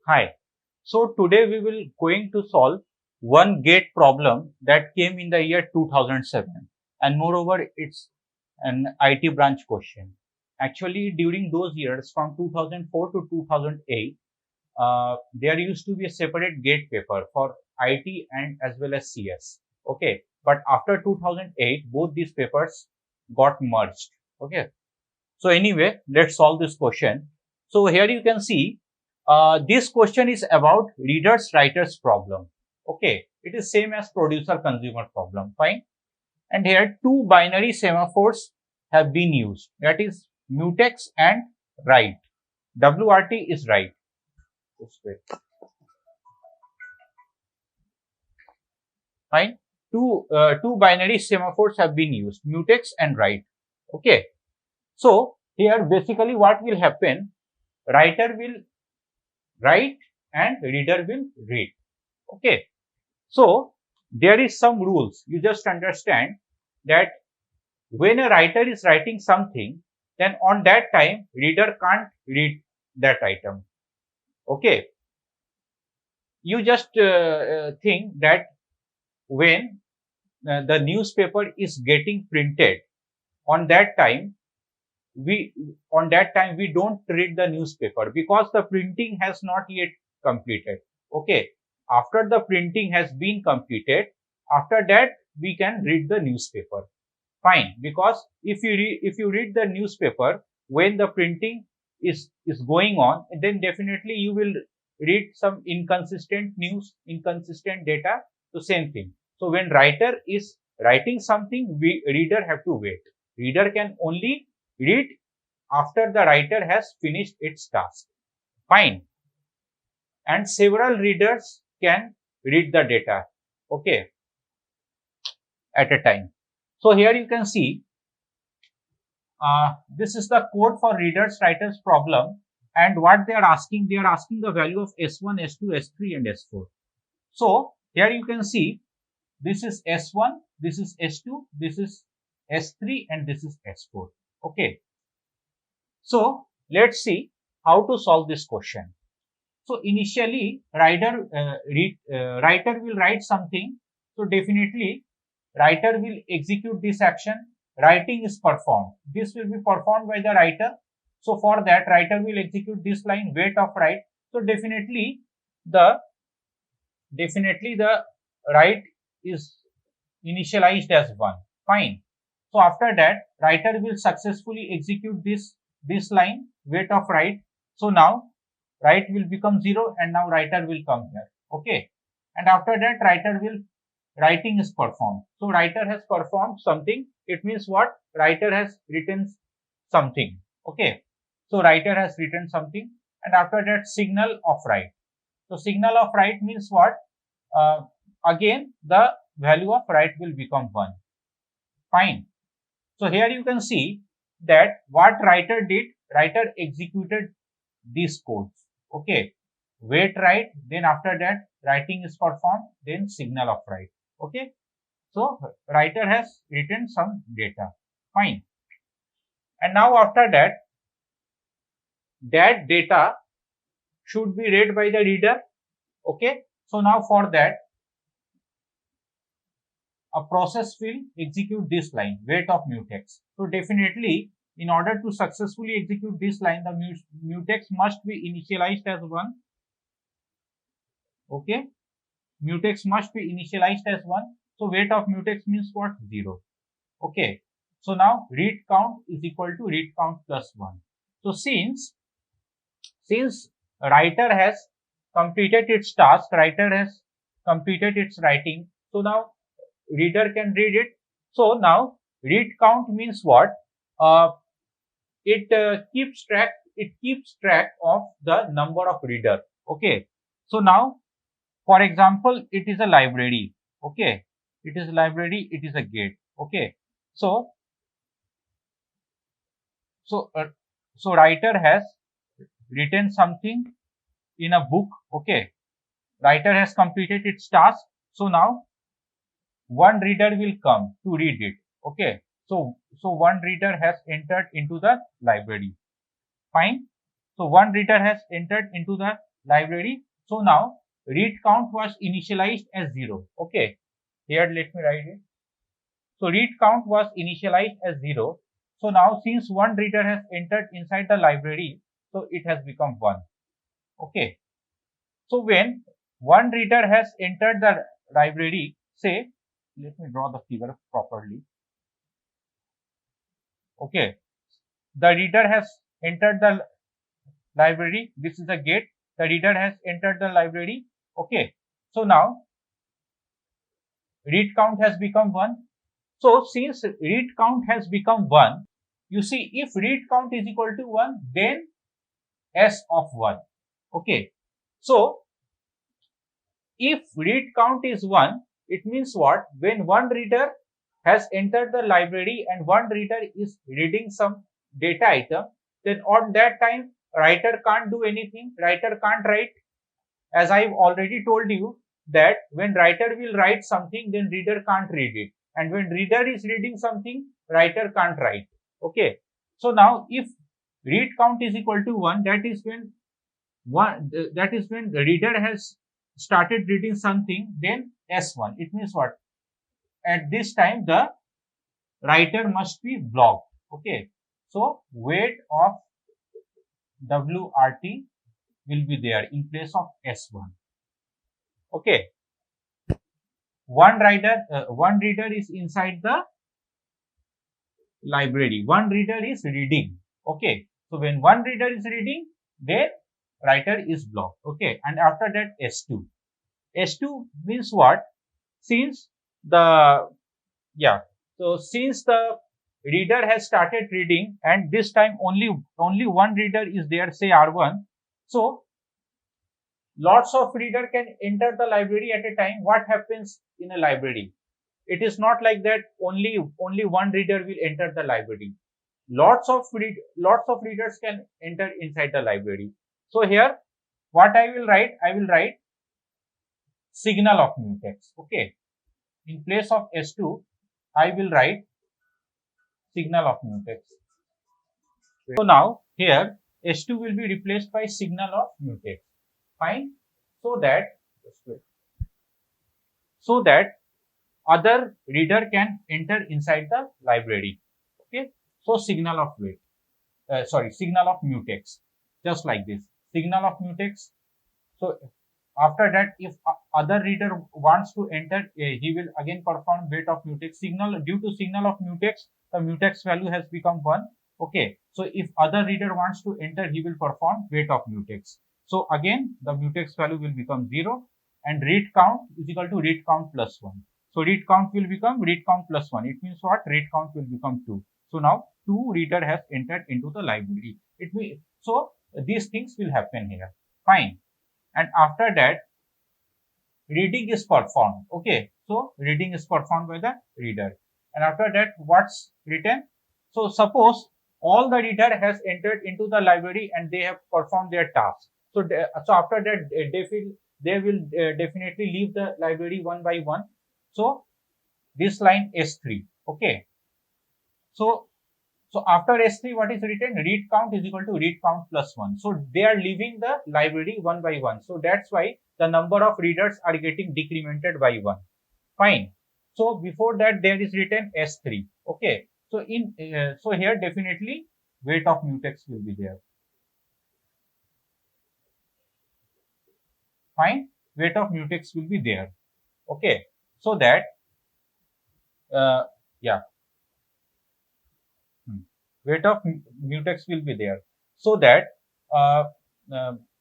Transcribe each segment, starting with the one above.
Hi. So today we will going to solve one gate problem that came in the year 2007, and moreover it's an IT branch question. Actually, during those years from 2004 to 2008, there used to be a separate gate paper for IT and as well as CS. Okay, but after 2008, both these papers got merged. Okay, so anyway, let's solve this question. So here you can see this question is about readers writers problem. Okay, it is same as producer consumer problem. Fine. And here two binary semaphores have been used. That is mutex and write. WRT is write. Just wait. Fine. Two binary semaphores have been used. Mutex and write. Okay. So here basically what will happen? Writer will write and reader will read. Okay. So there is some rules. You just understand that when a writer is writing something, then on that time reader can't read that item. Okay. You just think that when the newspaper is getting printed, on that time we don't read the newspaper because the printing has not yet completed. Okay, after the printing has been completed, after that we can read the newspaper. Fine, because if you read the newspaper when the printing is going on, then definitely you will read some inconsistent news, inconsistent data. So same thing. So when writer is writing something, we reader have to wait. Reader can only read after the writer has finished its task. Fine. And several readers can read the data. Okay, at a time. So here you can see this is the code for readers writers problem, and what they are asking the value of S1, S2, S3 and S4. So here you can see this is S1, this is S2, this is S3 and this is S4. Okay, so let's see how to solve this question. So initially writer will write something, so definitely writer will execute this action. Writing is performed. This will be performed by the writer. So for that, writer will execute this line wait of write. So definitely the write is initialized as 1. Fine. So after that, writer will successfully execute this line wait of write. So now write will become 0 and now writer will come here. Okay. And after that, writing is performed. So writer has performed something. It means what? Writer has written something. Okay. So writer has written something, and after that signal of write. So signal of write means what? Again the value of write will become 1. Fine. So here you can see that what writer did. Writer executed these codes. Okay. Wait write, then after that writing is performed, then signal of write. Okay. So writer has written some data. Fine. And now after that data should be read by the reader. Okay. So now for that a process will execute this line wait of mutex. So definitely in order to successfully execute this line, the mutex must be initialized as 1. Okay. Mutex must be initialized as 1. So wait of mutex means what? 0. Okay. So now read count is equal to read count plus 1. So since writer has completed its task, writer has completed its writing, so now reader can read it. So now read count means what? It keeps track of the number of reader. Okay. So now for example, it is a library. Okay. It is a library, it is a gate. Okay. So writer has written something in a book. Okay. Writer has completed its task. So now one reader will come to read it. Okay. So one reader has entered into the library. Fine. So one reader has entered into the library. So now read count was initialized as 0. Okay, here let me write it. So read count was initialized as 0. So now since one reader has entered inside the library, so it has become 1. Okay. So when one reader has entered the library, say, let me draw the figure properly. Okay. The reader has entered the library. This is the gate. The reader has entered the library. Okay. So now read count has become 1. So since read count has become 1, you see if read count is equal to 1, then S of 1. Okay. So if read count is 1, it means what? When one reader has entered the library and one reader is reading some data item, then on that time writer can't do anything, writer can't write. As I've already told you that when writer will write something, then reader can't read it. And when reader is reading something, writer can't write. Okay. So now if read count is equal to 1, that is when the reader has started reading something, then S1. It means what? At this time, the writer must be blocked. Okay. So wait of WRT will be there in place of S1. Okay. One reader is inside the library. One reader is reading. Okay. So when one reader is reading, then writer is blocked. Okay. And after that, S2. S2 means what? Since the reader has started reading and this time only one reader is there, say R1. So lots of reader can enter the library at a time. What happens in a library? It is not like that only one reader will enter the library. Lots of readers can enter inside the library. So here what I will write signal of mutex. Okay. In place of S2, I will write signal of mutex. So now here S2 will be replaced by signal of mutex. Fine. So that other reader can enter inside the library. Okay. So signal of mutex. Just like this. Signal of mutex. So after that, if other reader wants to enter, he will again perform wait of mutex. Due to signal of mutex, the mutex value has become 1. Okay. So if other reader wants to enter, he will perform wait of mutex. So again, the mutex value will become 0 and read count is equal to read count plus 1. So read count will become read count plus 1. It means what? Read count will become 2. So now 2 reader has entered into the library. So these things will happen here. Fine. And after that, reading is performed. Okay. So reading is performed by the reader. And after that, what's written? So suppose all the reader has entered into the library and they have performed their task. So after that, they will definitely leave the library one by one. So this line S3. Okay. So after S3, what is written? Read count is equal to read count plus 1. So they are leaving the library one by one. So that's why the number of readers are getting decremented by 1. Fine. So before that, there is written S3. Okay. So so here definitely wait of mutex will be there. Fine. Wait of mutex will be there. Okay. So that weight of mutex will be there, so that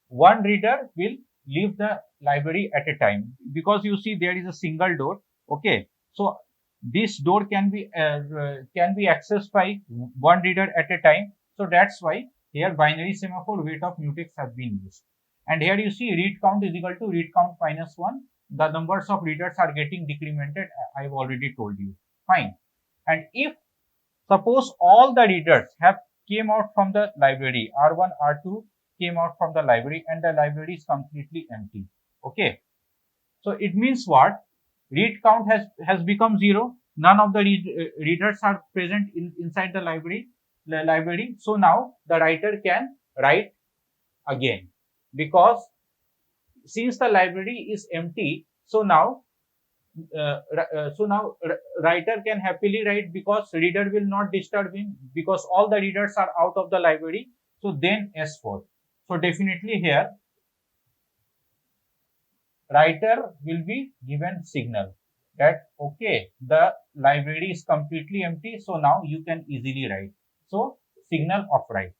one reader will leave the library at a time, because you see there is a single door. Okay, so this door can be accessed by one reader at a time. So that's why here binary semaphore wait of mutex have been used. And here you see read count is equal to read count minus 1. The numbers of readers are getting decremented. I've already told you. Fine. And if suppose all the readers have came out from the library, R1, R2 came out from the library and the library is completely empty. Okay. So it means what? Read count has become 0. None of the readers are present inside the library. So now the writer can write again, because since the library is empty, so now writer can happily write because reader will not disturb him because all the readers are out of the library. So then S4. So definitely here writer will be given signal that okay, the library is completely empty, so now you can easily write. So signal of write.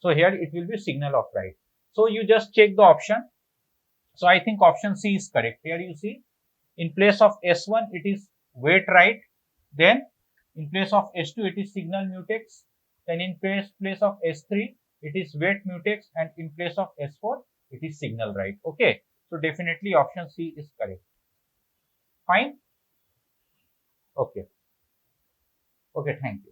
So here it will be signal of write. So you just check the option. So I think option C is correct. Here you see in place of S1 it is wait write, then in place of S2 it is signal mutex, then in place of S3 it is wait mutex, and in place of S4 it is signal write. Okay, so definitely option C is correct. Fine. Okay. Okay, thank you.